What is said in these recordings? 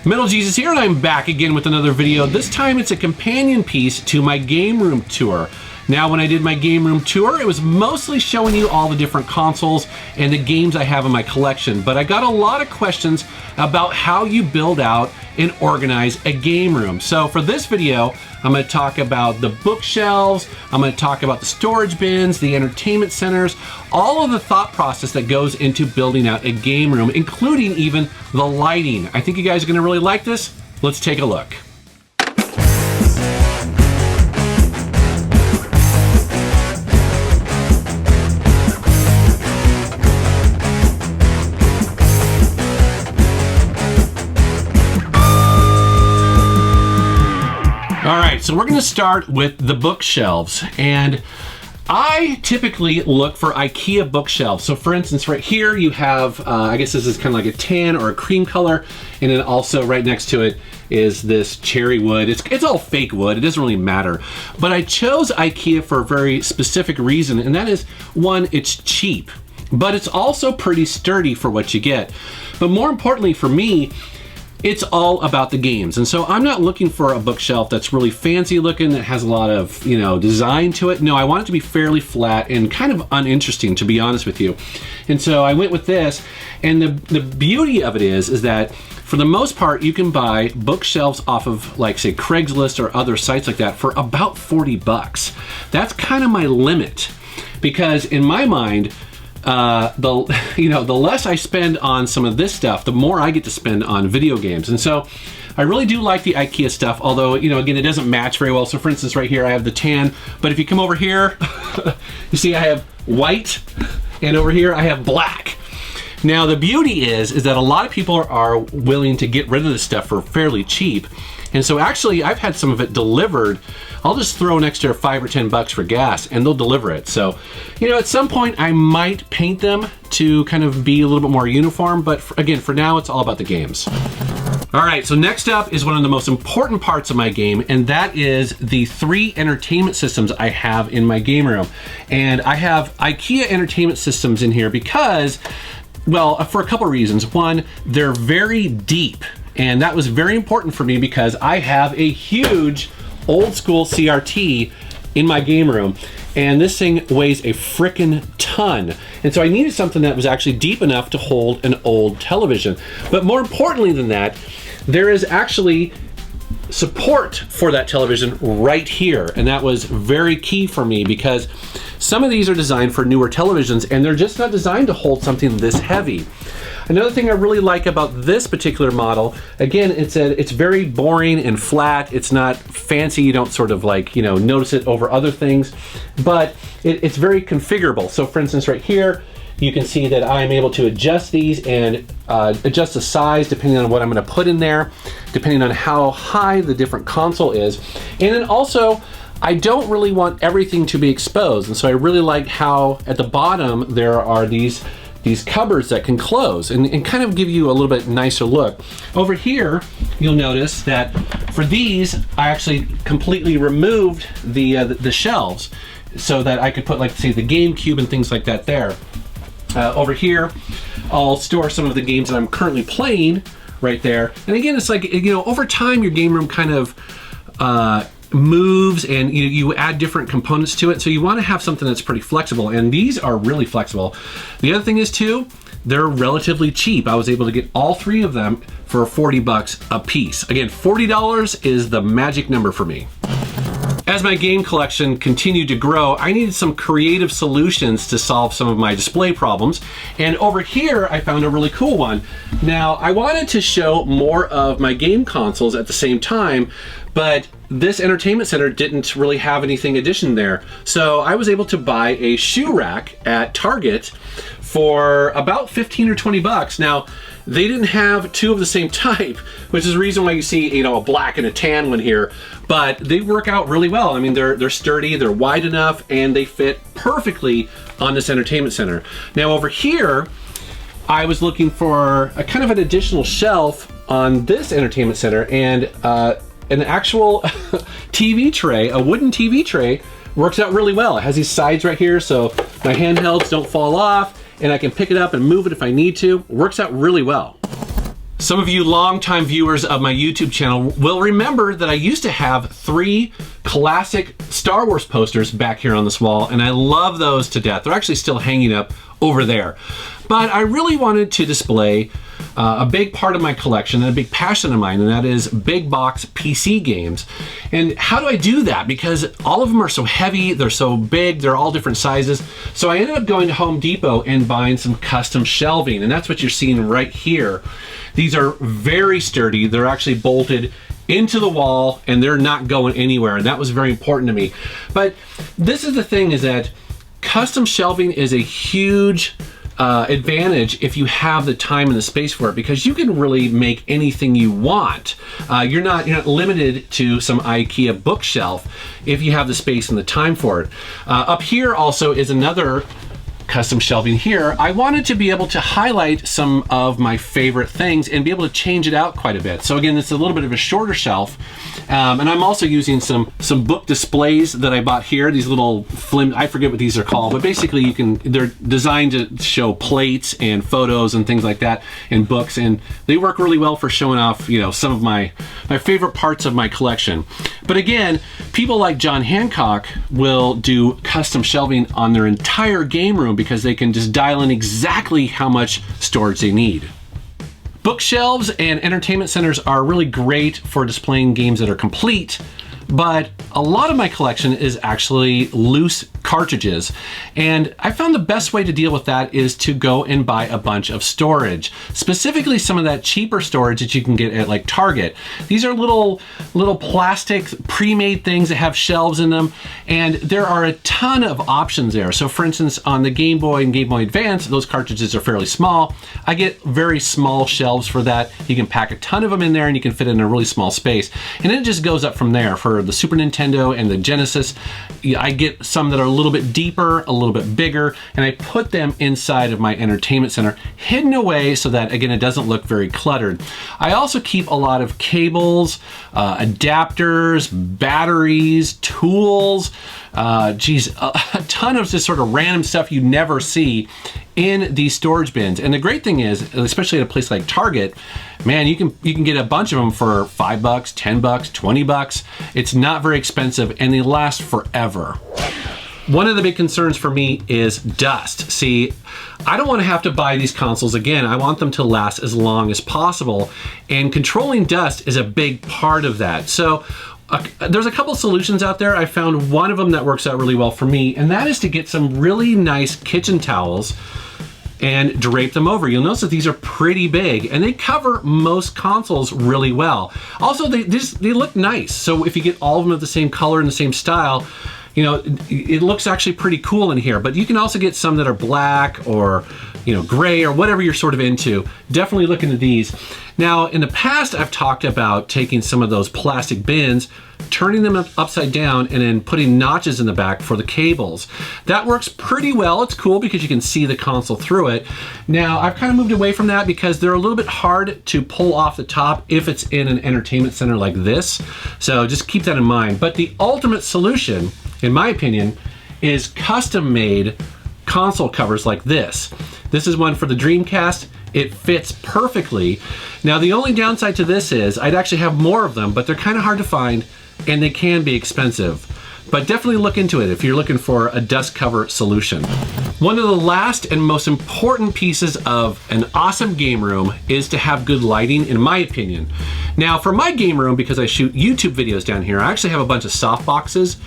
Metal Jesus here, and I'm back again with another video. This time it's a companion piece to my game room tour. Now, when I did my game room tour, it was mostly showing you all the different consoles and the games I have in my collection, but I got a lot of questions about how you build out and organize a game room. So for this video, I'm going to talk about the bookshelves, I'm going to talk about the storage bins, the entertainment centers, all of the thought process that goes into building out a game room, including even the lighting. I think you guys are going to really like this. Let's take a look. Alright, so we're going to start with the bookshelves, and I typically look for IKEA bookshelves. So for instance, right here you have, I guess this is kind of like a tan or a cream color, and then also right next to it is this cherry wood. It's all fake wood, it doesn't really matter. But I chose IKEA for a very specific reason, and that is, one, it's cheap, but it's also pretty sturdy for what you get. But more importantly for me, it's all about the games. And so I'm not looking for a bookshelf that's really fancy looking, that has a lot of, design to it. No, I want it to be fairly flat and kind of uninteresting, to be honest with you. And so I went with this, and the beauty of it is that for the most part, you can buy bookshelves off of, like, say, Craigslist or other sites like that for about 40 bucks. That's kind of my limit, because in my mind, the less I spend on some of this stuff, the more I get to spend on video games. And so I really do like the IKEA stuff, although, again, it doesn't match very well. So for instance, right here, I have the tan, but if you come over here, you see I have white, and over here I have black. Now, the beauty is that a lot of people are willing to get rid of this stuff for fairly cheap. And so actually, I've had some of it delivered. I'll just throw an extra 5 or 10 bucks for gas, and they'll deliver it. So, at some point, I might paint them to kind of be a little bit more uniform. But again, for now, it's all about the games. All right, so next up is one of the most important parts of my game, and that is the 3 entertainment systems I have in my game room. And I have IKEA entertainment systems in here because, well, for a couple of reasons. One, they're very deep. And that was very important for me because I have a huge old school CRT in my game room, and this thing weighs a frickin' ton. And so I needed something that was actually deep enough to hold an old television. But more importantly than that, there is actually support for that television right here. And that was very key for me because some of these are designed for newer televisions, and they're just not designed to hold something this heavy. Another thing I really like about this particular model, again, it's very boring and flat. It's not fancy. You don't sort of notice it over other things, but it's very configurable. So for instance, right here, you can see that I'm able to adjust these and adjust the size depending on what I'm going to put in there, depending on how high the different console is. And then also, I don't really want everything to be exposed. And so I really like how at the bottom there are these cupboards that can close and kind of give you a little bit nicer look. Over here, you'll notice that for these, I actually completely removed the shelves so that I could put, like, say, the GameCube and things like that there. Over here, I'll store some of the games that I'm currently playing right there. And again, it's like, over time, your game room kind of moves, and you add different components to it, so you want to have something that's pretty flexible, and these are really flexible. The other thing is too, they're relatively cheap. I was able to get all 3 of them for 40 bucks a piece. Again, $40 is the magic number for me. As my game collection continued to grow, I needed some creative solutions to solve some of my display problems. And over here, I found a really cool one. Now, I wanted to show more of my game consoles at the same time, but this entertainment center didn't really have anything addition there. So I was able to buy a shoe rack at Target for about 15 or 20 bucks. Now, they didn't have 2 of the same type, which is the reason why you see, a black and a tan one here, but they work out really well. I mean, they're sturdy, they're wide enough, and they fit perfectly on this entertainment center. Now over here, I was looking for a kind of an additional shelf on this entertainment center, and an actual TV tray, a wooden TV tray, works out really well. It has these sides right here, so my handhelds don't fall off, and I can pick it up and move it if I need to. It works out really well. Some of you longtime viewers of my YouTube channel will remember that I used to have 3 classic Star Wars posters back here on this wall, and I love those to death. They're actually still hanging up over there. But I really wanted to display a big part of my collection and a big passion of mine, and that is big box PC games. And how do I do that? Because all of them are so heavy, they're so big, they're all different sizes. So I ended up going to Home Depot and buying some custom shelving, and that's what you're seeing right here. These are very sturdy. They're actually bolted into the wall and they're not going anywhere, and that was very important to me. But this is the thing, is that custom shelving is a huge advantage if you have the time and the space for it, because you can really make anything you want. You're not limited to some IKEA bookshelf if you have the space and the time for it. Up here also is another custom shelving here. I wanted to be able to highlight some of my favorite things and be able to change it out quite a bit. So again, it's a little bit of a shorter shelf. And I'm also using some book displays that I bought here. These little I forget what these are called, but basically they're designed to show plates and photos and things like that in books, and they work really well for showing off, some of my favorite parts of my collection. But again, people like John Hancock will do custom shelving on their entire game room because they can just dial in exactly how much storage they need. Bookshelves and entertainment centers are really great for displaying games that are complete, but a lot of my collection is actually loose cartridges, and I found the best way to deal with that is to go and buy a bunch of storage, specifically some of that cheaper storage that you can get at like Target. These are little plastic pre-made things that have shelves in them, and there are a ton of options there. So for instance, on the Game Boy and Game Boy Advance, those cartridges are fairly small. I get very small shelves for that. You can pack a ton of them in there and you can fit it in a really small space, and then it just goes up from there. For the Super Nintendo and the Genesis, I get some that are a little bit deeper, a little bit bigger, and I put them inside of my entertainment center, hidden away so that, again, it doesn't look very cluttered. I also keep a lot of cables, adapters, batteries, tools, a ton of just sort of random stuff you never see in these storage bins. And the great thing is, especially at a place like Target, man, you can get a bunch of them for $5, $10, $20. It's not very expensive and they last forever. One of the big concerns for me is dust. See, I don't want to have to buy these consoles again. I want them to last as long as possible, and controlling dust is a big part of that. So there's a couple solutions out there. I found one of them that works out really well for me, and that is to get some really nice kitchen towels and drape them over. You'll notice that these are pretty big and they cover most consoles really well. Also, they look nice. So if you get all of them of the same color and the same style, it looks actually pretty cool in here. But you can also get some that are black or gray or whatever you're sort of into. Definitely look into these. Now, in the past, I've talked about taking some of those plastic bins, turning them upside down, and then putting notches in the back for the cables. That works pretty well. It's cool because you can see the console through it. Now, I've kind of moved away from that because they're a little bit hard to pull off the top if it's in an entertainment center like this. So just keep that in mind. But the ultimate solution, in my opinion, is custom-made console covers like this. This is one for the Dreamcast. It fits perfectly. Now, the only downside to this is I'd actually have more of them, but they're kind of hard to find and they can be expensive. But definitely look into it if you're looking for a dust cover solution. One of the last and most important pieces of an awesome game room is to have good lighting, in my opinion. Now, for my game room, because I shoot YouTube videos down here, I actually have a bunch of soft boxes,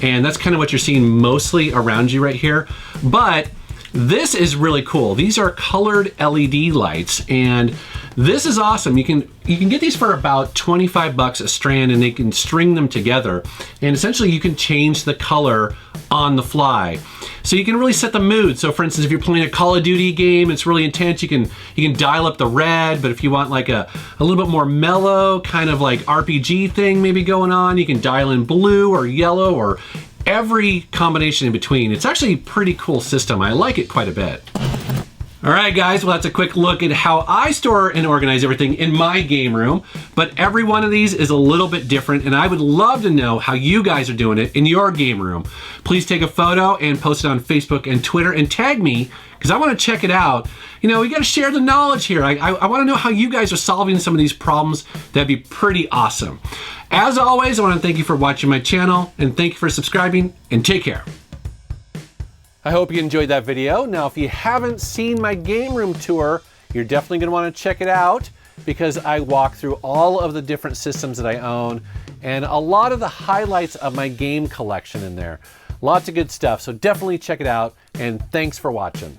and that's kind of what you're seeing mostly around you right here. But this is really cool. These are colored LED lights, and this is awesome. You can get these for about $25 a strand, and they can string them together. And essentially you can change the color on the fly. So you can really set the mood. So for instance, if you're playing a Call of Duty game, it's really intense, you can dial up the red, but if you want like a little bit more mellow, kind of like RPG thing maybe going on, you can dial in blue or yellow or every combination in between. It's actually a pretty cool system. I like it quite a bit. All right, guys, well, that's a quick look at how I store and organize everything in my game room, but every one of these is a little bit different, and I would love to know how you guys are doing it in your game room. Please take a photo and post it on Facebook and Twitter and tag me, because I want to check it out. You know, we got to share the knowledge here. I want to know how you guys are solving some of these problems. That'd be pretty awesome. As always, I want to thank you for watching my channel, and thank you for subscribing, and take care. I hope you enjoyed that video. Now, if you haven't seen my game room tour, you're definitely going to want to check it out, because I walk through all of the different systems that I own and a lot of the highlights of my game collection in there. Lots of good stuff, so definitely check it out, and thanks for watching.